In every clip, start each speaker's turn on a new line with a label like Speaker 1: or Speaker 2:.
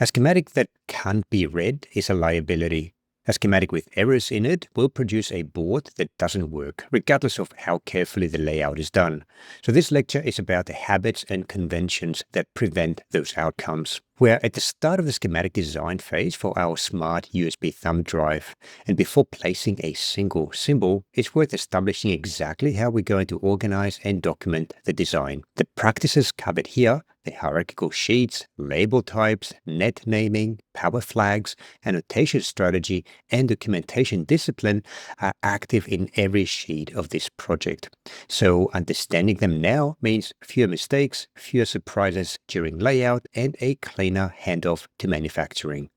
Speaker 1: A schematic that can't be read is a liability. A schematic with errors in it will produce a board that doesn't work, regardless of how carefully the layout is done. So this lecture is about the habits and conventions that prevent those outcomes. We're at the start of the schematic design phase for our smart USB thumb drive. And before placing a single symbol, it's worth establishing exactly how we're going to organize and document the design. The practices covered here, the hierarchical sheets, label types, net naming, power flags, annotation strategy, and documentation discipline are active in every sheet of this project. So understanding them now means fewer mistakes, fewer surprises during layout, and a cleaner handoff to manufacturing.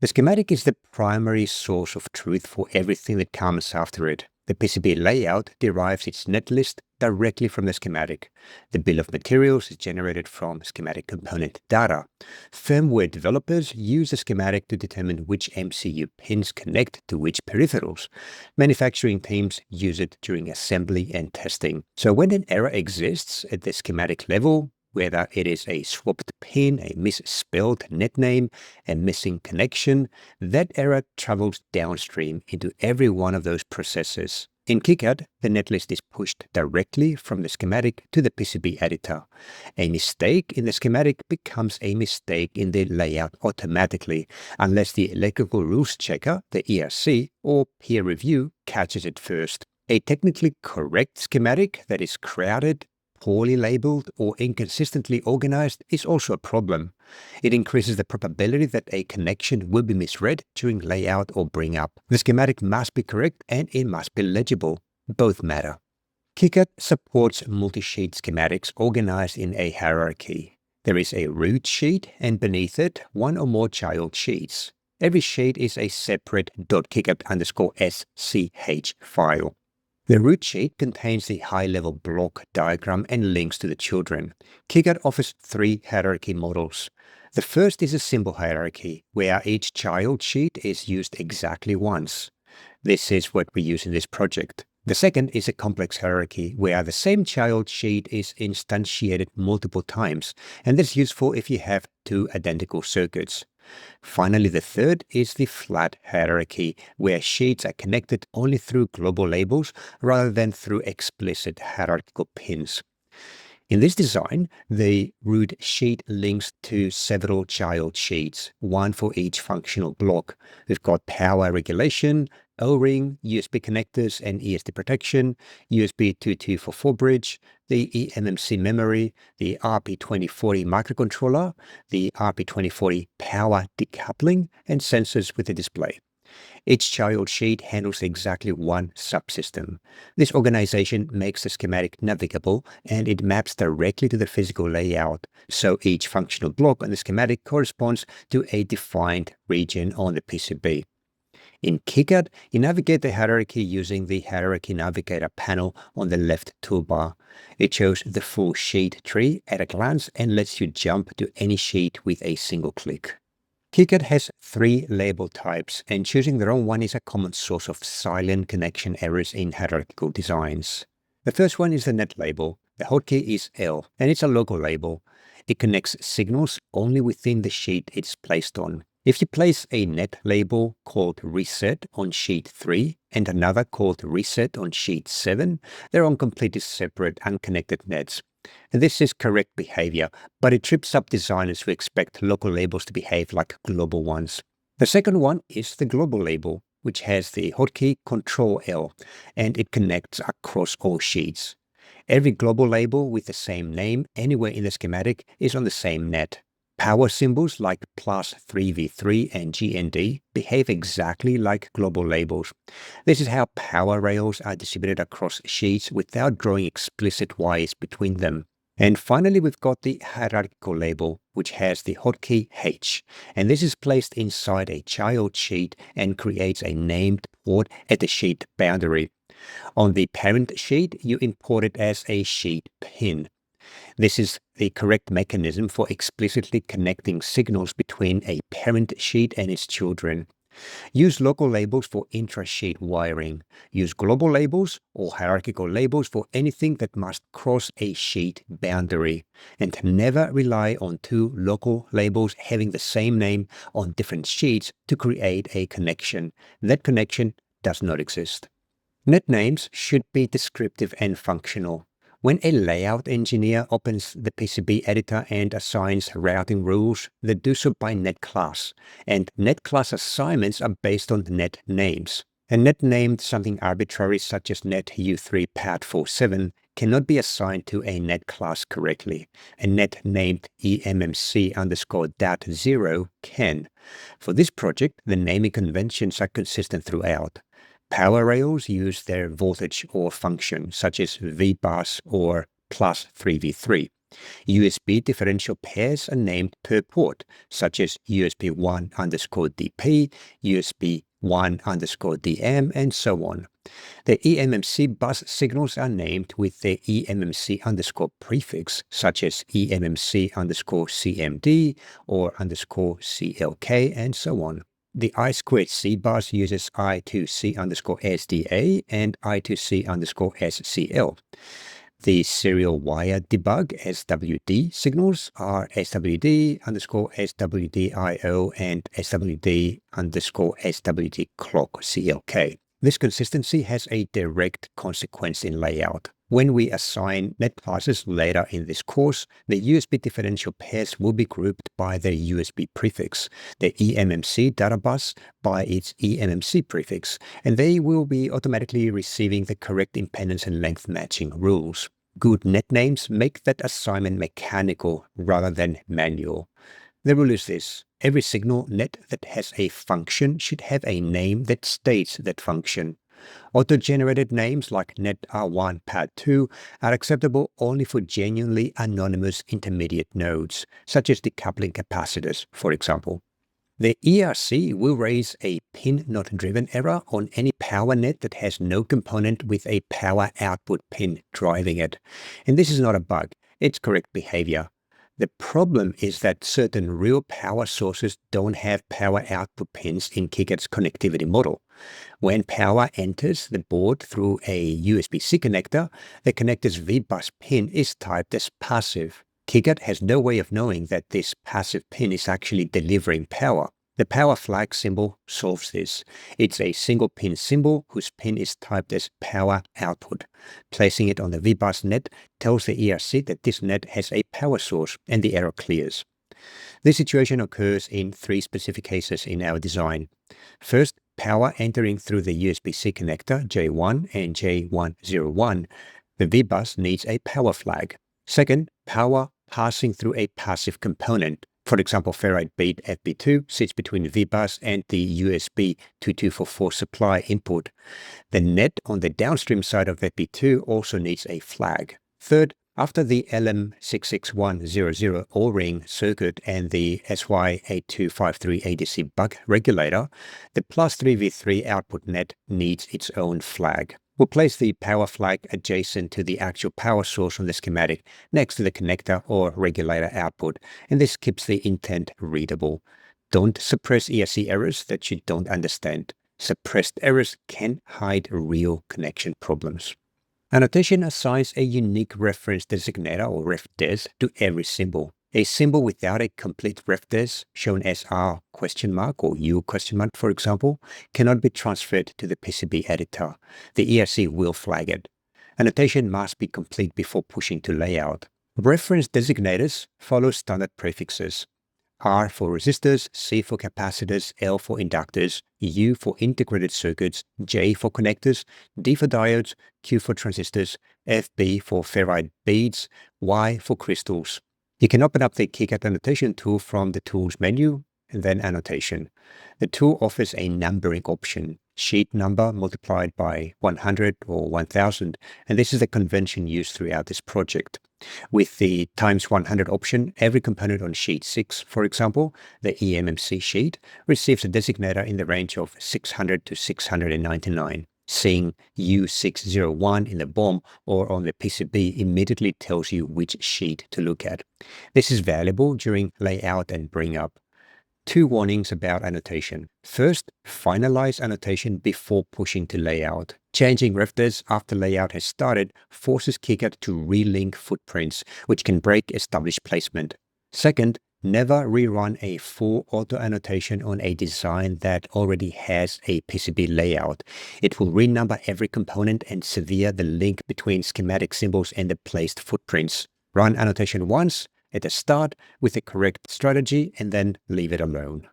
Speaker 1: The schematic is the primary source of truth for everything that comes after it. The PCB layout derives its netlist directly from the schematic. The bill of materials is generated from schematic component data. Firmware developers use the schematic to determine which MCU pins connect to which peripherals. Manufacturing teams use it during assembly and testing. So when an error exists at the schematic level, whether it is a swapped pin, a misspelled net name, a missing connection, that error travels downstream into every one of those processes. In KiCad, the netlist is pushed directly from the schematic to the PCB editor. A mistake in the schematic becomes a mistake in the layout automatically, unless the electrical rules checker, the ERC, or peer review catches it first. A technically correct schematic that is crowded, poorly labeled, or inconsistently organized is also a problem. It increases the probability that a connection will be misread during layout or bring up. The schematic must be correct and it must be legible. Both matter. KiCad supports multi-sheet schematics organized in a hierarchy. There is a root sheet and beneath it, one or more child sheets. Every sheet is a separate .kicad_sch file. The root sheet contains the high-level block diagram and links to the children. KiCad offers 3 hierarchy models. The first is a simple hierarchy, where each child sheet is used exactly once. This is what we use in this project. The second is a complex hierarchy, where the same child sheet is instantiated multiple times, and that's useful if you have 2 identical circuits. Finally, the third is the flat hierarchy, where sheets are connected only through global labels rather than through explicit hierarchical pins. In this design, the root sheet links to several child sheets, one for each functional block. We've got power regulation, O-ring, USB connectors and ESD protection, USB 2244 bridge, the eMMC memory, the RP2040 microcontroller, the RP2040 power decoupling, and sensors with a display. Each child sheet handles exactly one subsystem. This organization makes the schematic navigable and it maps directly to the physical layout, so each functional block on the schematic corresponds to a defined region on the PCB. In KiCad, you navigate the hierarchy using the Hierarchy Navigator panel on the left toolbar. It shows the full sheet tree at a glance and lets you jump to any sheet with a single click. KiCad has 3 label types, and choosing the wrong one is a common source of silent connection errors in hierarchical designs. The first one is the net label. The hotkey is L, and it's a local label. It connects signals only within the sheet it's placed on. If you place a net label called reset on sheet 3 and another called reset on sheet 7, they're on completely separate, unconnected nets. And this is correct behavior, but it trips up designers who expect local labels to behave like global ones. The second one is the global label, which has the hotkey Control L, and it connects across all sheets. Every global label with the same name anywhere in the schematic is on the same net. Power symbols like +3V3 and GND behave exactly like global labels. This is how power rails are distributed across sheets without drawing explicit wires between them. And finally, we've got the hierarchical label, which has the hotkey H, and this is placed inside a child sheet and creates a named port at the sheet boundary. On the parent sheet, you import it as a sheet pin. This is the correct mechanism for explicitly connecting signals between a parent sheet and its children. Use local labels for intra-sheet wiring. Use global labels or hierarchical labels for anything that must cross a sheet boundary. And never rely on two local labels having the same name on different sheets to create a connection. That connection does not exist. Net names should be descriptive and functional. When a layout engineer opens the PCB editor and assigns routing rules, they do so by net class, and net class assignments are based on net names. A net named something arbitrary such as net U3 pad47 cannot be assigned to a net class correctly. A net named eMMC underscore dat0 can. For this project, the naming conventions are consistent throughout. Power rails use their voltage or function, such as VBus or plus 3V3. USB differential pairs are named per port, such as USB 1 underscore DP, USB 1 underscore DM, and so on. The eMMC bus signals are named with the eMMC underscore prefix, such as eMMC underscore CMD or underscore CLK, and so on. The I2C bus uses I2C underscore SDA and I2C underscore SCL. The serial wire debug SWD signals are SWD underscore SWDIO and SWD underscore SWD clock CLK. This consistency has a direct consequence in layout. When we assign net classes later in this course, the USB differential pairs will be grouped by their USB prefix, the eMMC data bus by its eMMC prefix, and they will be automatically receiving the correct impedance and length matching rules. Good net names make that assignment mechanical rather than manual. The rule is this: every signal net that has a function should have a name that states that function. Auto-generated names like net R1 pad 2 are acceptable only for genuinely anonymous intermediate nodes, such as decoupling capacitors, for example. The ERC will raise a pin not driven error on any power net that has no component with a power output pin driving it. And this is not a bug, it's correct behavior. The problem is that certain real power sources don't have power output pins in KiCad's connectivity model. When power enters the board through a USB-C connector, the connector's VBus pin is typed as passive. KiCad has no way of knowing that this passive pin is actually delivering power. The power flag symbol solves this. It's a single pin symbol whose pin is typed as power output. Placing it on the VBus net tells the ERC that this net has a power source, and the error clears. This situation occurs in three specific cases in our design. First, power entering through the USB-C connector J1 and J101. The VBus needs a power flag. Second, power passing through a passive component. For example, ferrite bead FB2 sits between VBus and the USB 2244 supply input. The net on the downstream side of FB2 also needs a flag. Third, after the LM66100 O-ring circuit and the SY8253 ADC buck regulator, the plus 3V3 output net needs its own flag. We'll place the power flag adjacent to the actual power source on the schematic next to the connector or regulator output, and this keeps the intent readable. Don't suppress ERC errors that you don't understand. Suppressed errors can hide real connection problems. Annotation assigns a unique reference designator or refdes to every symbol. A symbol without a complete refdes, shown as R question mark or U question mark, for example, cannot be transferred to the PCB editor. The ERC will flag it. Annotation must be complete before pushing to layout. Reference designators follow standard prefixes. R for resistors, C for capacitors, L for inductors, U for integrated circuits, J for connectors, D for diodes, Q for transistors, FB for ferrite beads, Y for crystals. You can open up the KiCad annotation tool from the Tools menu and then Annotation. The tool offers a numbering option, sheet number multiplied by 100 or 1000, and this is the convention used throughout this project. With the times 100 option, every component on sheet 6, for example, the eMMC sheet, receives a designator in the range of 600 to 699. Seeing U601 in the BOM or on the PCB immediately tells you which sheet to look at. This is valuable during layout and bring up. Two warnings about annotation. First, finalize annotation before pushing to layout. Changing references after layout has started forces KiCad to relink footprints, which can break established placement. Second, never rerun a full auto annotation on a design that already has a PCB layout. It will renumber every component and sever the link between schematic symbols and the placed footprints. Run annotation once at the start with the correct strategy and then leave it alone.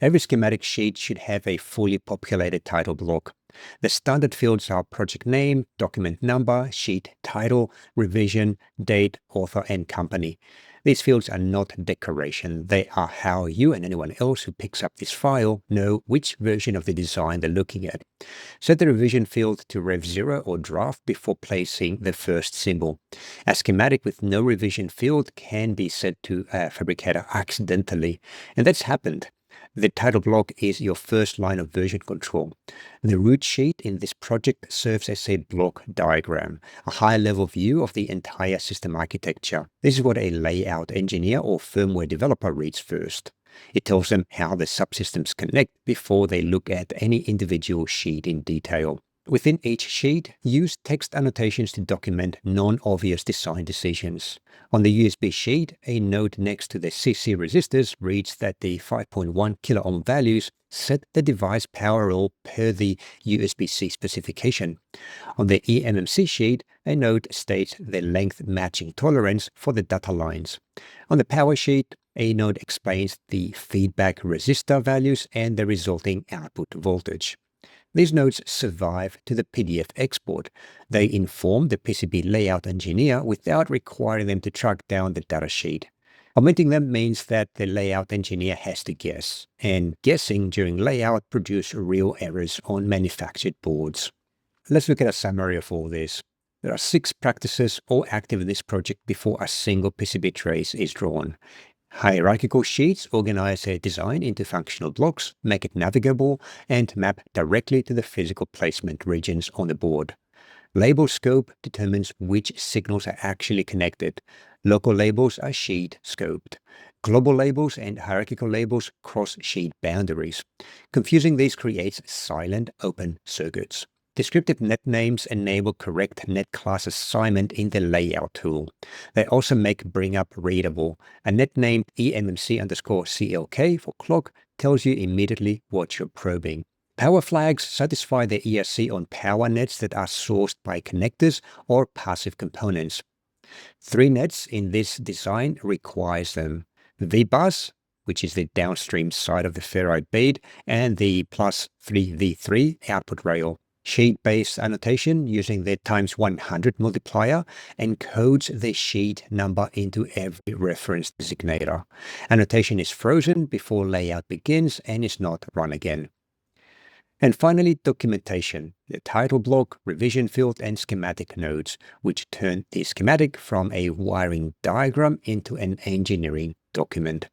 Speaker 1: Every schematic sheet should have a fully populated title block. The standard fields are project name, document number, sheet title, revision, date, author, and company. These fields are not decoration. They are how you and anyone else who picks up this file know which version of the design they're looking at. Set the revision field to Rev 0 or draft before placing the first symbol. A schematic with no revision field can be set to a fabricator accidentally, and that's happened. The title block is your first line of version control. The root sheet in this project serves as a block diagram, a high-level view of the entire system architecture. This is what a layout engineer or firmware developer reads first. It tells them how the subsystems connect before they look at any individual sheet in detail. Within each sheet, use text annotations to document non-obvious design decisions. On the USB sheet, a note next to the CC resistors reads that the 5.1 kilo-ohm values set the device power rule per the USB-C specification. On the eMMC sheet, a note states the length matching tolerance for the data lines. On the power sheet, a note explains the feedback resistor values and the resulting output voltage. These notes survive to the PDF export. They inform the PCB layout engineer without requiring them to track down the datasheet. Omitting them means that the layout engineer has to guess, and guessing during layout produces real errors on manufactured boards. Let's look at a summary of all this. There are 6 practices all active in this project before a single PCB trace is drawn. Hierarchical sheets organize a design into functional blocks, make it navigable, and map directly to the physical placement regions on the board. Label scope determines which signals are actually connected. Local labels are sheet scoped. Global labels and hierarchical labels cross sheet boundaries. Confusing these creates silent open circuits. Descriptive net names enable correct net class assignment in the layout tool. They also make bring-up readable. A net named eMMC_CLK for clock tells you immediately what you're probing. Power flags satisfy the ERC on power nets that are sourced by connectors or passive components. 3 nets in this design requires them. VBus, which is the downstream side of the ferrite bead, and the plus 3V3 output rail. Sheet-based annotation using the ×100 multiplier encodes the sheet number into every reference designator. Annotation is frozen before layout begins and is not run again. And finally, documentation, the title block, revision field, and schematic nodes, which turn the schematic from a wiring diagram into an engineering document.